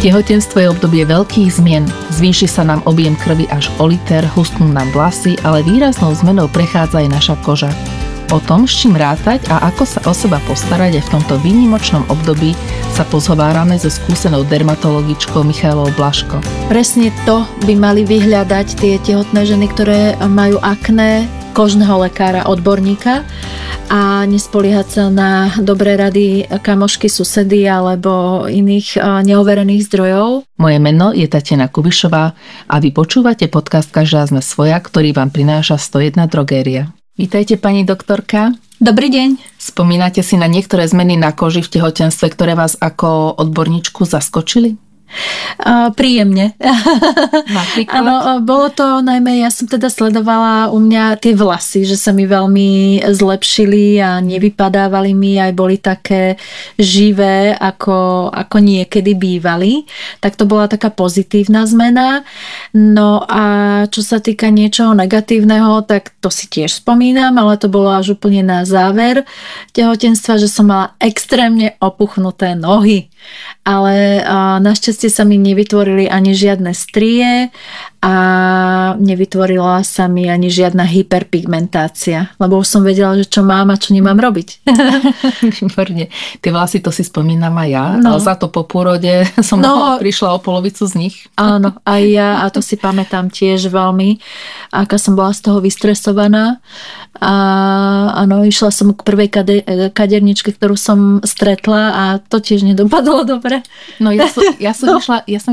Tehotenstvo je obdobie veľkých zmien. Zvýši sa nám objem krvi až o liter, hustnú nám vlasy, ale výraznou zmenou prechádza aj naša koža. O tom, s čím rátať a ako sa o seba postarať aj v tomto výnimočnom období, sa pozhovárame so skúsenou dermatologičkou Michaelou Blažko. Presne to by mali vyhľadať tie tehotné ženy, ktoré majú akné, kožného lekára, odborníka a nespoliehať sa na dobré rady kamošky, susedy alebo iných neoverených zdrojov. Moje meno je Tatiana Kubišová a vy počúvate podcast Každá sme svoja, ktorý vám prináša 101 drogéria. Vítajte, pani doktorka. Dobrý deň. Spomínate si na niektoré zmeny na koži v tehotenstve, ktoré vás ako odborníčku zaskočili? Príjemne. Áno, bolo to najmä, ja som teda sledovala u mňa tie vlasy, že sa mi veľmi zlepšili a nevypadávali mi, aj boli také živé, ako niekedy bývali. Tak to bola taká pozitívna zmena. No a čo sa týka niečoho negatívneho, tak to si tiež spomínam, ale to bolo až úplne na záver tehotenstva, že som mala extrémne opuchnuté nohy. Ale našťastie sa mi nevytvorili ani žiadne strie a nevytvorila sa mi ani žiadna hyperpigmentácia, lebo už som vedela, že čo mám a čo nemám robiť. Výborne. Tie vlasy, to si spomínam aj ja, ale za to po pôrode som prišla o polovicu z nich. Áno, aj ja, a to si pamätám tiež veľmi, aká som bola z toho vystresovaná. A áno, išla som k prvej kaderničke, ktorú som stretla a to tiež nedopadlo dobre. No ja som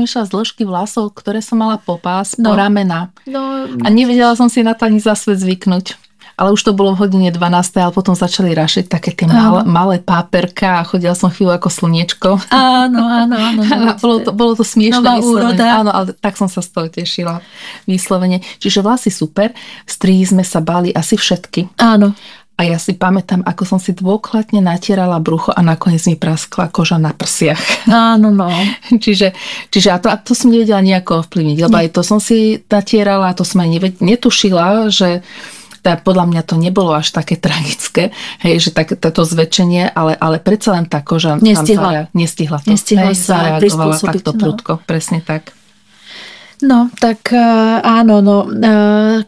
išla z dĺžky vlasov, ktoré som mala po pás, po ramena. A nevedela som si na to ani za svet zvyknúť. Ale už to bolo v hodine 12, ale potom začali rašiť také tie malé páperka a chodila som chvíľu ako slniečko. Áno. Bolo to smiešné. Nová úroda. Áno, ale tak som sa z toho tešila vyslovene. Čiže vlasy super, strihy sme sa báli asi všetky. Áno. A ja si pamätám, ako som si dôkladne natierala brucho a nakoniec mi praskla koža na prsiach. Áno, no. Čiže a to som nevedela nejako ovplyvniť, lebo aj to som si natierala a to som aj netušila, že podľa mňa to nebolo až také tragické, hej, že toto zväčšenie, ale predsa len tá koža nestihla to. Nestihla sa prispôsobiť. Takto prudko, presne tak. No, tak áno,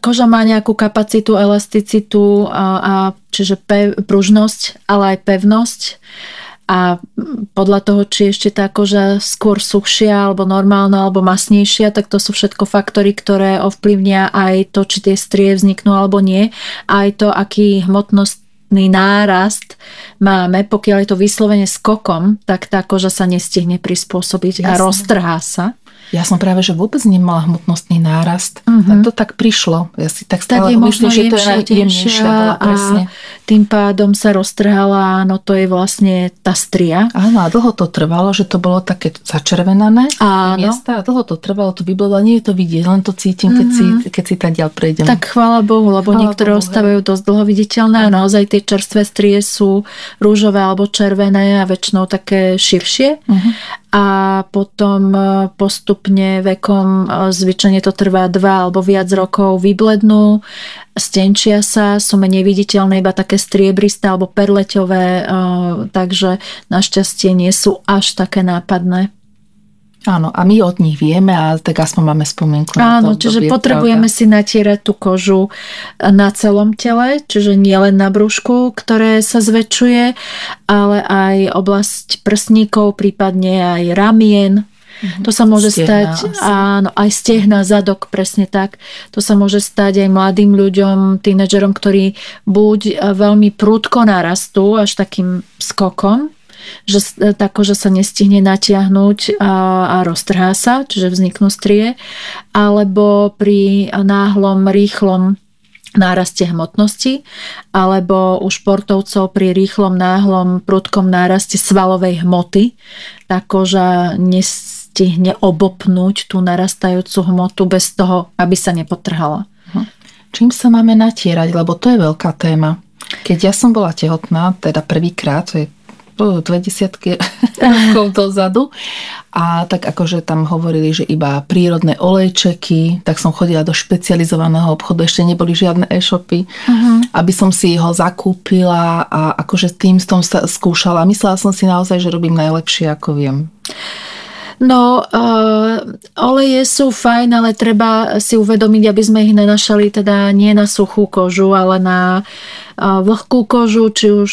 koža má nejakú kapacitu, elasticitu, a čiže pružnosť, ale aj pevnosť. A podľa toho, či ešte tá koža skôr suchšia, alebo normálna, alebo masnejšia, tak to sú všetko faktory, ktoré ovplyvnia aj to, či tie strie vzniknú alebo nie. Aj to, aký hmotnostný nárast máme. Pokiaľ je to vyslovene skokom, tak tá koža sa nestihne prispôsobiť a roztrhá sa. Ja som práve, že vôbec nemala hmotnostný nárast. To tak prišlo. Ja si tak stále myslím, že to je jemnejšia bola, presne. Tým pádom sa roztrhala, no to je vlastne tá stria. Áno, a dlho to trvalo, že to bolo také začervenané miesta a dlho to trvalo, to vyblodalo. Nie je to vidieť, len to cítim, keď si tá ďal prejdem. Tak chvála Bohu, lebo niektoré ostávajú dosť dlho viditeľné a naozaj tie čerstvé strie sú rúžové alebo červené a väčšinou také širšie. A potom postupne vekom, zvyčajne to trvá 2 alebo viac rokov, vyblednú, stenčia sa, sú menej viditeľné, iba také striebriste alebo perleťové, takže našťastie nie sú až také nápadné. Áno, a my od nich vieme a tak aspoň máme spomienku. Áno, čiže potrebujeme si natierať tú kožu na celom tele, čiže nie len na brúšku, ktoré sa zväčšuje, ale aj oblasť prsníkov, prípadne aj ramien. To sa môže stať, áno, aj stehna, zadok, presne tak. To sa môže stať aj mladým ľuďom, tínedžerom, ktorí buď veľmi prudko narastú, až takým skokom, že tá koža sa nestihne natiahnuť a roztrhá sa, čiže vzniknú strie, alebo pri náhlom, rýchlom náraste hmotnosti, alebo u športovcov pri rýchlom, náhlom, prudkom náraste svalovej hmoty. Tá koža nestihne obopnúť tú narastajúcu hmotu bez toho, aby sa nepotrhala. Čím sa máme natierať, lebo to je veľká téma. Keď ja som bola tehotná, teda prvýkrát, to je 20 rokov dozadu, a tak akože tam hovorili, že iba prírodné olejčeky, tak som chodila do špecializovaného obchodu, ešte neboli žiadne e-shopy, aby som si ho zakúpila a akože tým som sa skúšala. Myslela som si naozaj, že robím najlepšie, ako viem. No, oleje sú fajn, ale treba si uvedomiť, aby sme ich nenašali teda nie na suchú kožu, ale na vlhkú kožu, či už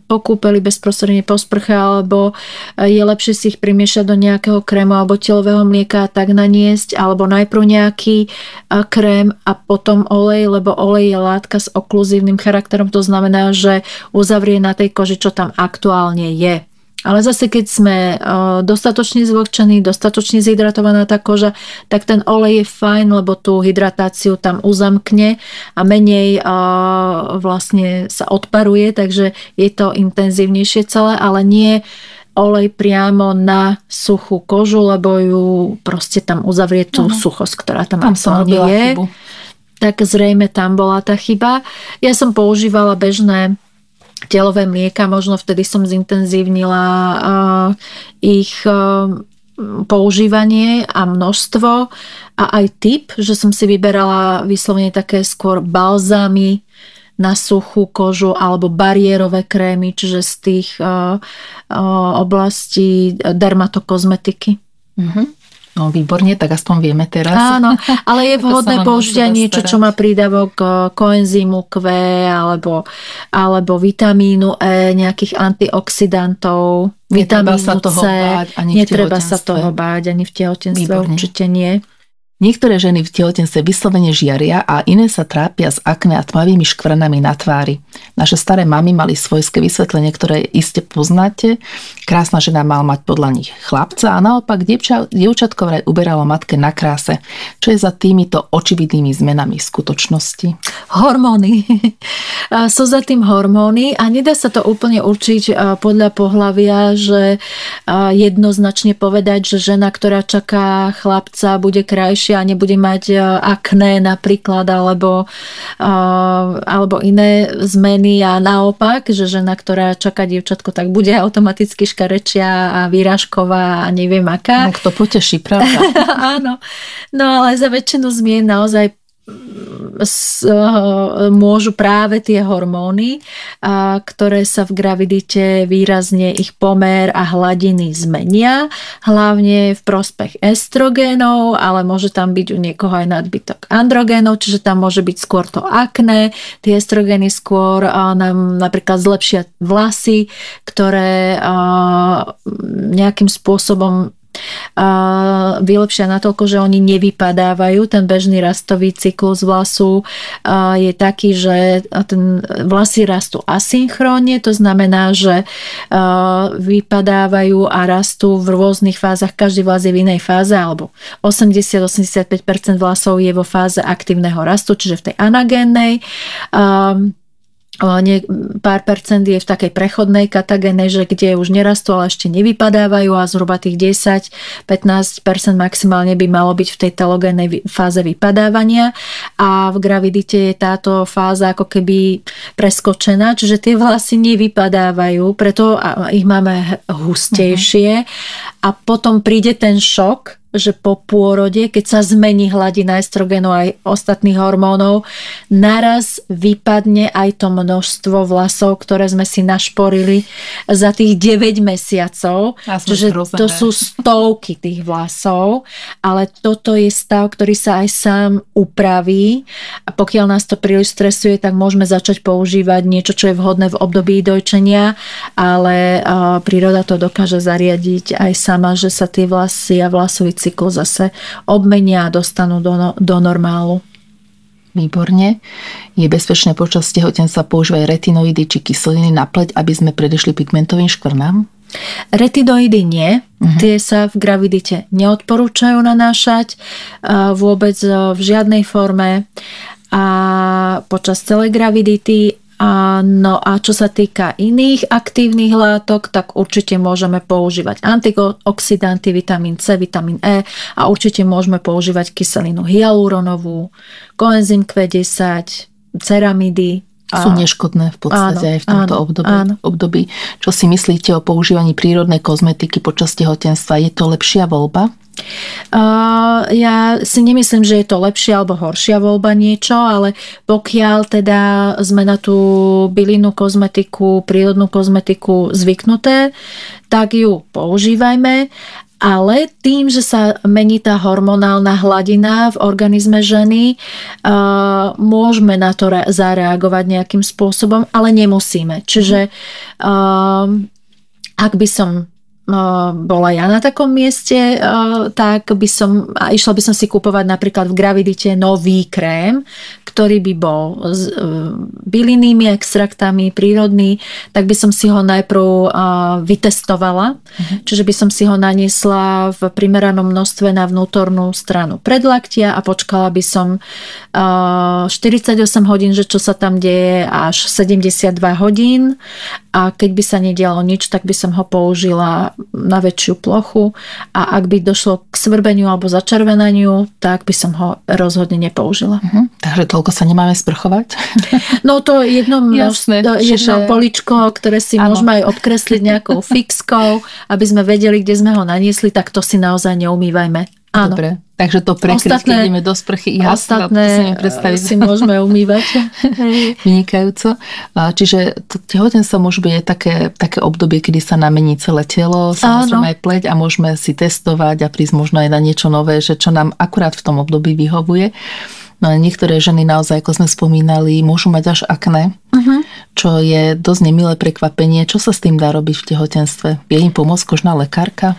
po kúpeli bezprostredne po sprche, alebo je lepšie si ich primiešať do nejakého krému alebo telového mlieka a tak naniesť, alebo najprv nejaký krém a potom olej, lebo olej je látka s okluzívnym charakterom, to znamená, že uzavrie na tej koži, čo tam aktuálne je. Ale zase, keď sme dostatočne zvlhčení, dostatočne zhydratovaná tá koža, tak ten olej je fajn, lebo tú hydratáciu tam uzamkne a menej vlastne sa odparuje, takže je to intenzívnejšie celé, ale nie olej priamo na suchú kožu, lebo ju proste tam uzavrie tú suchosť, ktorá tam aktuálne je. Chybu. Tak zrejme tam bola tá chyba. Ja som používala bežné telové mlieka, možno vtedy som zintenzívnila ich používanie a množstvo a aj typ, že som si vyberala vyslovene také skôr balzámy na suchú kožu alebo bariérové krémy, čiže z tých oblastí dermatokozmetiky. No výborne, tak aspoň vieme teraz. Áno, ale je vhodné použiť aj niečo, čo má prídavok koenzýmu Q alebo vitamínu E, nejakých antioxidantov, vitamínu C. Netreba sa toho báť ani v tehotenstve, určite nie. Niektoré ženy v tehotenstve vyslovene žiaria a iné sa trápia s akné a tmavými škvrnami na tvári. Naše staré mamy mali svojské vysvetlenie, ktoré iste poznáte. Krásna žena mal mať podľa nich chlapca a naopak dievčatko vraj uberalo matke na kráse. Čo je za týmito očividnými zmenami v skutočnosti? Hormóny. Sú za tým hormóny a nedá sa to úplne určiť podľa pohlavia, že jednoznačne povedať, že žena, ktorá čaká chlapca, bude krajšia a nebude mať akné napríklad alebo iné zmeny a naopak, že žena, ktorá čaká dievčatko, tak bude automaticky škarečia a výražková a neviem aká. No, kto poteší, pravda? Áno. No ale za väčšinu zmien naozaj môžu práve tie hormóny, ktoré sa v gravidite výrazne ich pomer a hladiny zmenia, hlavne v prospech estrogénov, ale môže tam byť u niekoho aj nadbytok androgénov, čiže tam môže byť skôr to akné, tie estrogény skôr nám napríklad zlepšia vlasy, ktoré nejakým spôsobom vylepšia natoľko, že oni nevypadávajú. Ten bežný rastový cyklus vlasu je taký, že vlasy rastú asynchrónne, to znamená, že vypadávajú a rastú v rôznych fázach. Každý vlas je v inej fáze, alebo 80-85% vlasov je vo fáze aktívneho rastu, čiže v tej anagénnej. Pár percent je v takej prechodnej katagéne, že kde už nerastú, ale ešte nevypadávajú a zhruba tých 10-15% maximálne by malo byť v tej telogénnej fáze vypadávania a v gravidite je táto fáza ako keby preskočená, čiže tie vlasy nevypadávajú, preto ich máme hustejšie a potom príde ten šok, že po pôrode, keď sa zmení hladina estrogénu aj ostatných hormónov, naraz vypadne aj to množstvo vlasov, ktoré sme si našporili za tých 9 mesiacov. Čiže to sú stovky tých vlasov, ale toto je stav, ktorý sa aj sám upraví a pokiaľ nás to príliš stresuje, tak môžeme začať používať niečo, čo je vhodné v období dojčenia, ale príroda to dokáže zariadiť aj sama, že sa tie vlasy a vlasový cyklus zase obmenia a dostanú do normálu. Výborne. Je bezpečné počas tehotenstva používať retinoidy či kyseliny na pleť, aby sme predišli pigmentovým škvrnám? Retinoidy nie. Tie sa v gravidite neodporúčajú nanášať vôbec v žiadnej forme a počas celej gravidity. No a čo sa týka iných aktívnych látok, tak určite môžeme používať antioxidanty, vitamín C, vitamín E a určite môžeme používať kyselinu hyaluronovú, koenzym Q10, ceramidy. Sú neškodné v podstate aj v tomto období. Čo si myslíte o používaní prírodnej kozmetiky počas tehotenstva? Je to lepšia voľba? Ja si nemyslím, že je to lepšia alebo horšia voľba niečo, ale pokiaľ teda sme na tú bylinnú kozmetiku, prírodnú kozmetiku zvyknuté, tak ju používajme. Ale tým, že sa mení tá hormonálna hladina v organizme ženy, môžeme na to zareagovať nejakým spôsobom, ale nemusíme. Čiže ak by som bola ja na takom mieste, tak išla by som si kúpovať napríklad v gravidite nový krém, ktorý by bol s bylinnými extraktami, prírodný, tak by som si ho najprv vytestovala. Čiže by som si ho naniesla v primeranom množstve na vnútornú stranu predlaktia a počkala by som 48 hodín, že čo sa tam deje, až 72 hodín. A keď by sa nedialo nič, tak by som ho použila na väčšiu plochu a ak by došlo k svrbeniu alebo začervenaniu, tak by som ho rozhodne nepoužila. Takže toľko sa nemáme sprchovať? No to jedno poličko, ktoré si môžeme aj obkresliť nejakou fixkou, aby sme vedeli, kde sme ho naniesli, tak to si naozaj neumývajme. Áno. Dobre, takže to prekryť, keď ideme do sprchy. Ostatné si môžeme umývať. Vynikajúco. Čiže tehotenstvo môže byť aj také obdobie, kedy sa namení celé telo, samozrejme aj pleť a môžeme si testovať a prísť možno aj na niečo nové, že čo nám akurát v tom období vyhovuje. No ale niektoré ženy naozaj, ako sme spomínali, môžu mať až akné, čo je dosť nemilé prekvapenie. Čo sa s tým dá robiť v tehotenstve? Vie im pomôcť kožná lekárka?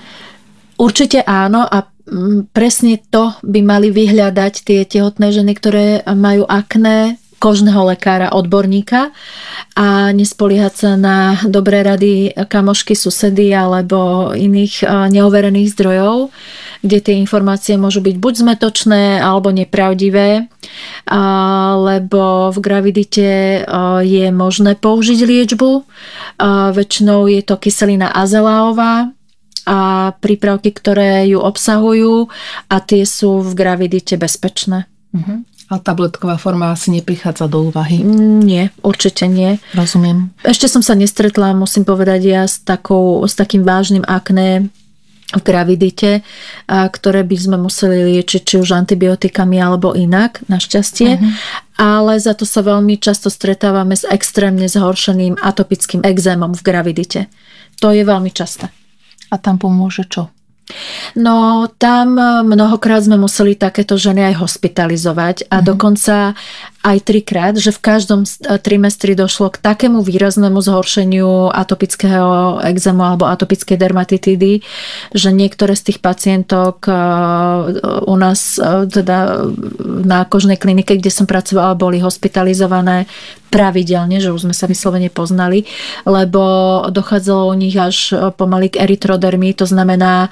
Určite áno a presne to by mali vyhľadať tie tehotné ženy, ktoré majú akné, kožného lekára, odborníka a nespoliehať sa na dobré rady kamošky, susedy alebo iných neoverených zdrojov, kde tie informácie môžu byť buď zmätočné alebo nepravdivé, lebo v gravidite je možné použiť liečbu. Väčšinou je to kyselina azeláová a prípravky, ktoré ju obsahujú a tie sú v gravidite bezpečné. A tabletková forma asi neprichádza do úvahy? Nie, určite nie. Rozumiem. Ešte som sa nestretla, musím povedať ja, s takým vážnym akné v gravidite, ktoré by sme museli liečiť či už antibiotikami alebo inak, našťastie. Ale za to sa veľmi často stretávame s extrémne zhoršeným atopickým ekzémom v gravidite. To je veľmi časté. A tam pomôže čo? No tam mnohokrát sme museli takéto ženy aj hospitalizovať a dokonca aj 3-krát, že v každom trimestri došlo k takému výraznému zhoršeniu atopického ekzému alebo atopickej dermatitidy, že niektoré z tých pacientok u nás teda na kožnej klinike, kde som pracovala, boli hospitalizované pravidelne, že už sme sa vyslovene poznali, lebo dochádzalo u nich až pomaly k erytrodermii, to znamená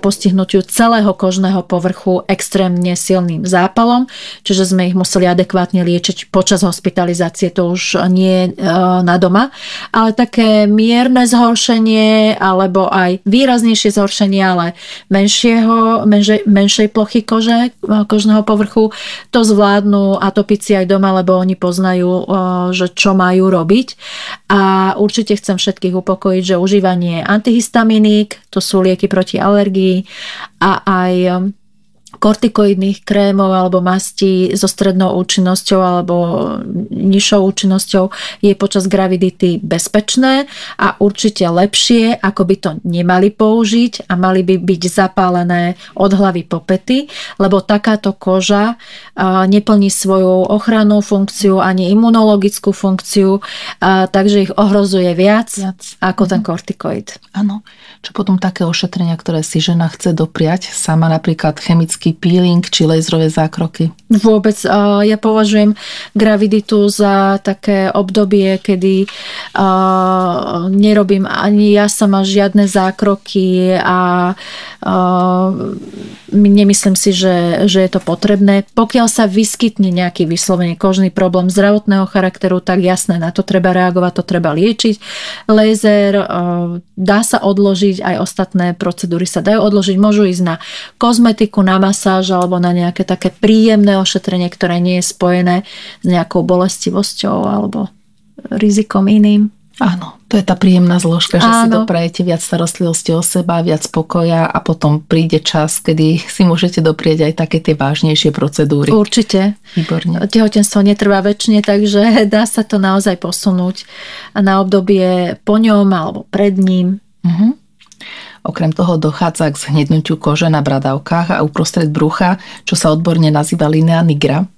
postihnutiu celého kožného povrchu extrémne silným zápalom, čiže sme ich museli adekvátne liečiť počas hospitalizácie, to už nie na doma, ale také mierne zhoršenie alebo aj výraznejšie zhoršenie, ale menšej plochy kožného povrchu, to zvládnu atopici aj doma, lebo oni poznajú, že čo majú robiť. A určite chcem všetkých upokojiť, že užívanie antihistaminík, to sú lieky proti alergii a aj kortikoidných krémov alebo mastí so strednou účinnosťou alebo nižšou účinnosťou je počas gravidity bezpečné a určite lepšie, ako by to nemali použiť a mali by byť zapálené od hlavy po pety, lebo takáto koža neplní svoju ochrannú funkciu ani imunologickú funkciu, takže ich ohrozuje viac ako ten kortikoid. Áno. Čo potom také ošetrenia, ktoré si žena chce dopriať, sama napríklad chemický peeling či laserové zákroky? Vôbec. Ja považujem graviditu za také obdobie, kedy nerobím ani ja sama žiadne zákroky a nemyslím si, že je to potrebné. Pokiaľ sa vyskytne nejaký vyslovene kožný problém zdravotného charakteru, tak jasné, na to treba reagovať, to treba liečiť. Laser dá sa odložiť, aj ostatné procedúry sa dajú odložiť. Môžu ísť na kozmetiku, na masáž alebo na nejaké také príjemné ošetrenie, ktoré nie je spojené s nejakou bolestivosťou alebo rizikom iným. Áno, to je tá príjemná zložka, že si doprajete viac starostlivosti o seba, viac pokoja a potom príde čas, kedy si môžete doprieť aj také tie vážnejšie procedúry. Určite. Výborne. Tehotenstvo netrvá večne, takže dá sa to naozaj posunúť na obdobie po ňom alebo pred ním. Okrem toho dochádza k zhnednutiu kože na bradavkách a uprostred brucha, čo sa odborne nazýva linea nigra.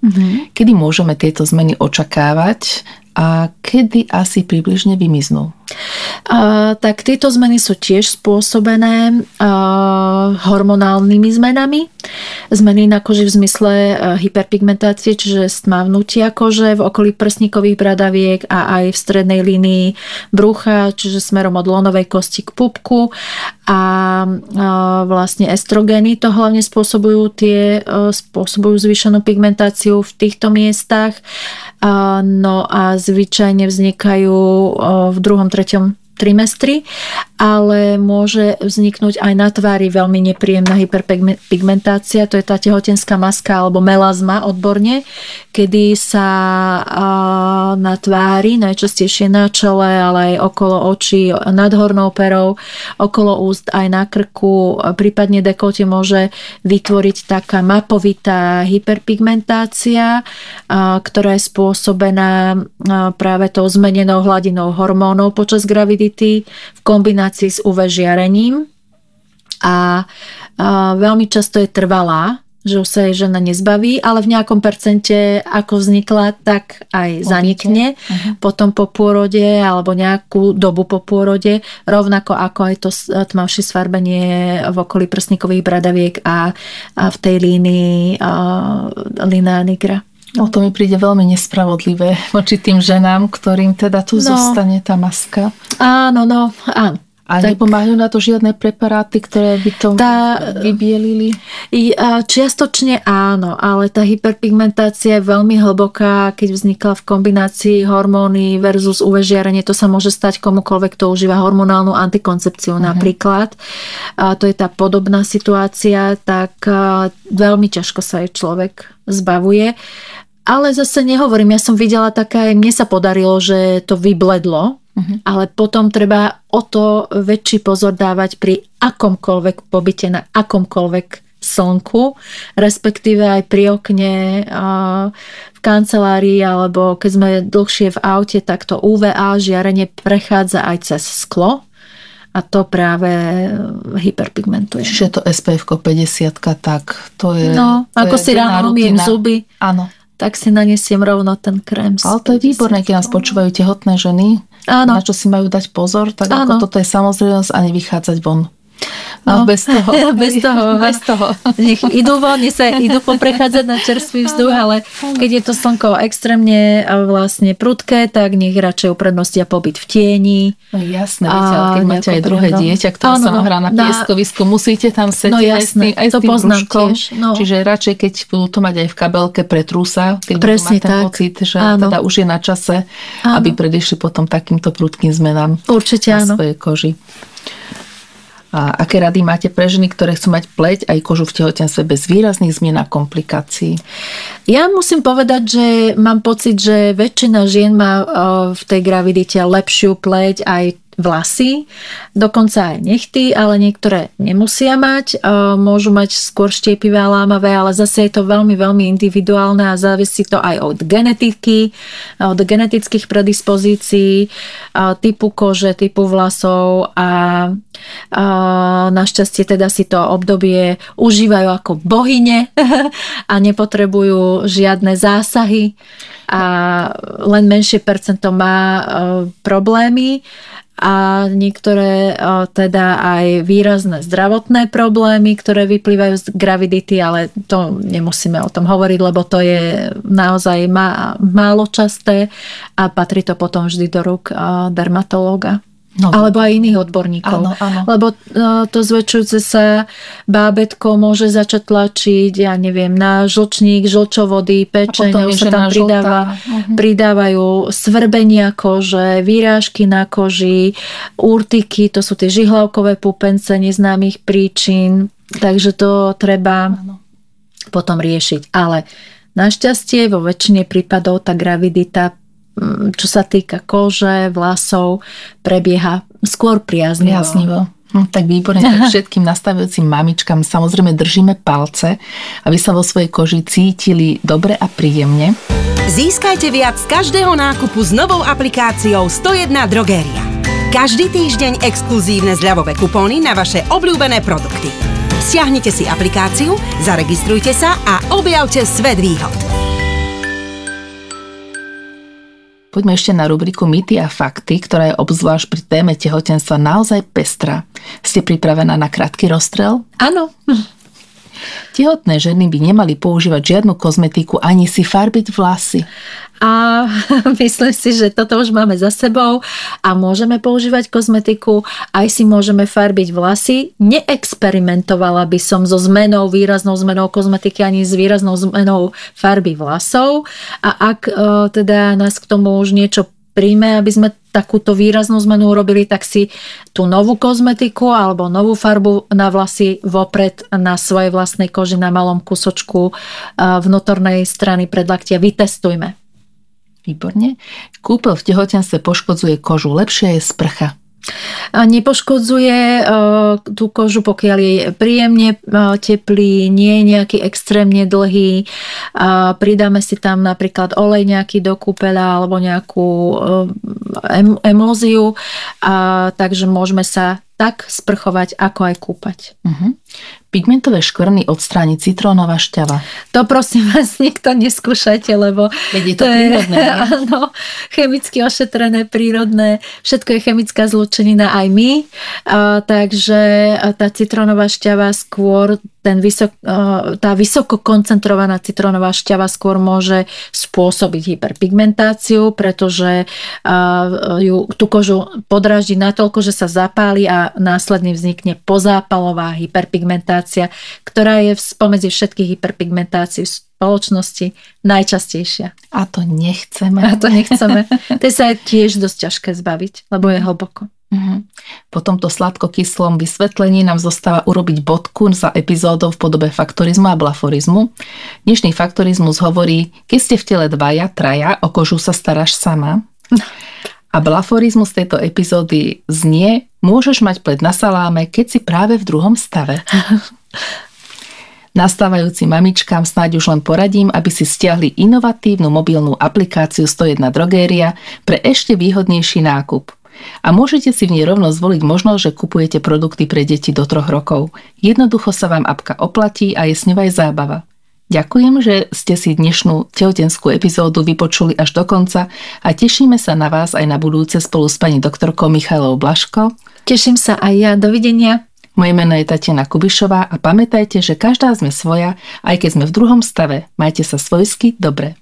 Kedy môžeme tieto zmeny očakávať a kedy asi približne vymiznú? Tak tieto zmeny sú tiež spôsobené hormonálnymi zmenami. Zmeny na koži v zmysle hyperpigmentácie, čiže stmavnutia kože v okolí prsníkových bradaviek a aj v strednej línii brucha, čiže smerom od lonovej kosti k pupku. A vlastne estrogény to hlavne spôsobujú zvýšenú pigmentáciu v týchto miestach. No a zvyčajne vznikajú v 2., 3. trimestri, ale môže vzniknúť aj na tvári veľmi nepríjemná hyperpigmentácia, to je tá tehotenská maska alebo melazma odborne, kedy sa na tvári, najčastejšie na čele, ale aj okolo očí, nad hornou perou, okolo úst, aj na krku, prípadne dekolte môže vytvoriť taká mapovitá hyperpigmentácia, ktorá je spôsobená práve tou zmenenou hladinou hormónov počas gravidity v kombinácii s UV žiarením a veľmi často je trvalá, že už sa jej žena nezbaví, ale v nejakom percente ako vznikla, tak aj zanikne potom po pôrode alebo nejakú dobu po pôrode, rovnako ako aj to tmavšie sfarbenie v okolí prsníkových bradaviek a v tej línii linea nigra. No to mi príde veľmi nespravodlivé voči tým ženám, ktorým teda tu zostane tá maska. Áno. A nepomáhajú na to žiadne preparáty, ktoré by to vybielili? Čiastočne áno, ale tá hyperpigmentácia je veľmi hlboká, keď vznikla v kombinácii hormóny versus UV žiarenie. To sa môže stať komukoľvek, kto užíva hormonálnu antikoncepciu napríklad. To je tá podobná situácia, tak veľmi ťažko sa jej človek zbavuje. Ale zase nehovorím, ja som videla také, mne sa podarilo, že to vybledlo, ale potom treba o to väčší pozor dávať pri akomkoľvek pobyte na akomkoľvek slnku, respektíve aj pri okne v kancelárii, alebo keď sme dlhšie v aute, tak to UVA žiarenie prechádza aj cez sklo. A to práve hyperpigmentuje. Čiže to SPF-ko 50, tak to je... No, to ako je si ráno umiem zuby, áno, tak si nanesiem rovno ten krém. Ale to je výborné, keď nás počúvajú tehotné ženy, na čo si majú dať pozor, tak ako toto je samozrejmosť a nevychádzať von. No, bez toho. Bez toho. Nech idú von, idú poprechádzať na čerstvý vzduch, ale keď je to slnko extrémne vlastne prudké, tak nech radšej uprednostia pobyt v tieni. No jasné, viete, ale keď máte aj druhé dieťa, ktoré sa hrá na pieskovisku, musíte tam sedieť aj s tým brúškom. Čiže radšej, keď budú to mať aj v kabelke pre trúsa, keď budú mať ten pocit, že teda už je na čase, aby predišli potom takýmto prudkým zmenám na svojej koži. A aké rady máte pre ženy, ktoré chcú mať pleť aj kožu v tehotenstve bez výrazných zmien a komplikácií? Ja musím povedať, že mám pocit, že väčšina žien má v tej gravidite lepšiu pleť, aj vlasy, dokonca aj nechty, ale niektoré nemusia mať, môžu mať skôr štiepivé a lámavé, ale zase je to veľmi, veľmi individuálne a závisí to aj od genetiky, od genetických predispozícií, typu kože, typu vlasov a našťastie teda si to obdobie užívajú ako bohyne a nepotrebujú žiadne zásahy a len menšie percento má problémy. A niektoré teda aj výrazné zdravotné problémy, ktoré vyplývajú z gravidity, ale to nemusíme o tom hovoriť, lebo to je naozaj málo časté a patrí to potom vždy do rúk dermatológa. No, alebo aj iných odborníkov. Áno. Lebo to zväčšujúce sa bábätko môže začať tlačiť, ja neviem, na žlčník, žlčovody, pečeň, už sa tam pridávajú svrbenia kože, výrážky na koži, úrtiky, to sú tie žihlavkové pupence neznámych príčin, takže to treba potom riešiť. Ale našťastie vo väčšine prípadov tá gravidita, čo sa týka kože, vlasov, prebieha skôr priaznivo. Tak výborne, tak všetkým nastavujúcim mamičkám samozrejme držíme palce, aby sa vo svojej koži cítili dobre a príjemne. Získajte viac z každého nákupu s novou aplikáciou 101 Drogéria. Každý týždeň exkluzívne zľavové kupóny na vaše obľúbené produkty. Stiahnite si aplikáciu, zaregistrujte sa a objavte svet výhod. Poďme ešte na rubriku Mýty a fakty, ktorá je obzvlášť pri téme tehotenstva naozaj pestrá. Ste pripravená na krátky rozstrel? Áno. Tehotné ženy by nemali používať žiadnu kozmetiku ani si farbiť vlasy. A myslím si, že toto už máme za sebou a môžeme používať kozmetiku, aj si môžeme farbiť vlasy. Neexperimentovala by som so zmenou, výraznou zmenou kozmetiky ani s výraznou zmenou farby vlasov. A ak teda nás k tomu už niečo príjme, aby sme takúto výraznú zmenu urobili, tak si tú novú kozmetiku alebo novú farbu na vlasy vopred na svojej vlastnej koži na malom kusočku vnútornej strany predlaktia vytestujme. Výborne. Kúpeľ v tehotenstve poškodzuje kožu. Lepšia je sprcha. Nepoškodzuje tú kožu, pokiaľ je príjemne teplý, nie je nejaký extrémne dlhý. Pridáme si tam napríklad olej nejaký do kúpeľa alebo nejakú emulziu, takže môžeme sa tak sprchovať, ako aj kúpať. Pigmentové škvrny odstráni citrónová šťava. To prosím vás nikto neskúšajte, lebo je to prírodné. Áno, chemicky ošetrené, prírodné, všetko je chemická zlúčenina aj my, takže tá citrónová šťava skôr, tá vysoko koncentrovaná citrónová šťava skôr môže spôsobiť hyperpigmentáciu, pretože tú kožu podráždi natoľko, že sa zapáli a následne vznikne pozápalová hyperpigmentácia, ktorá je spomedzi všetkých hyperpigmentácií v spoločnosti najčastejšia. A to nechceme. To sa je tiež dosť ťažké zbaviť, lebo je hlboko. Po tomto sladkokyslom vysvetlení nám zostáva urobiť bodku za epizódou v podobe faktorizmu a blaforizmu. Dnešný faktorizmus hovorí, keď ste v tele dvaja, traja, o kožu sa staráš sama. A blaforizmus tejto epizódy znie, môžeš mať pled na saláme, keď si práve v druhom stave. Nastávajúcim mamičkám snáď už len poradím, aby si stiahli inovatívnu mobilnú aplikáciu 101 drogéria pre ešte výhodnejší nákup. A môžete si v nej rovno zvoliť možnosť, že kupujete produkty pre deti do 3 rokov. Jednoducho sa vám apka oplatí a je s ňou aj zábava. Ďakujem, že ste si dnešnú tehotenskú epizódu vypočuli až do konca a tešíme sa na vás aj na budúce spolu s pani doktorkou Michailou Blažko. Teším sa aj ja. Dovidenia. Moje meno je Tatiana Kubišová a pamätajte, že každá sme svoja, aj keď sme v druhom stave. Majte sa svojsky dobre.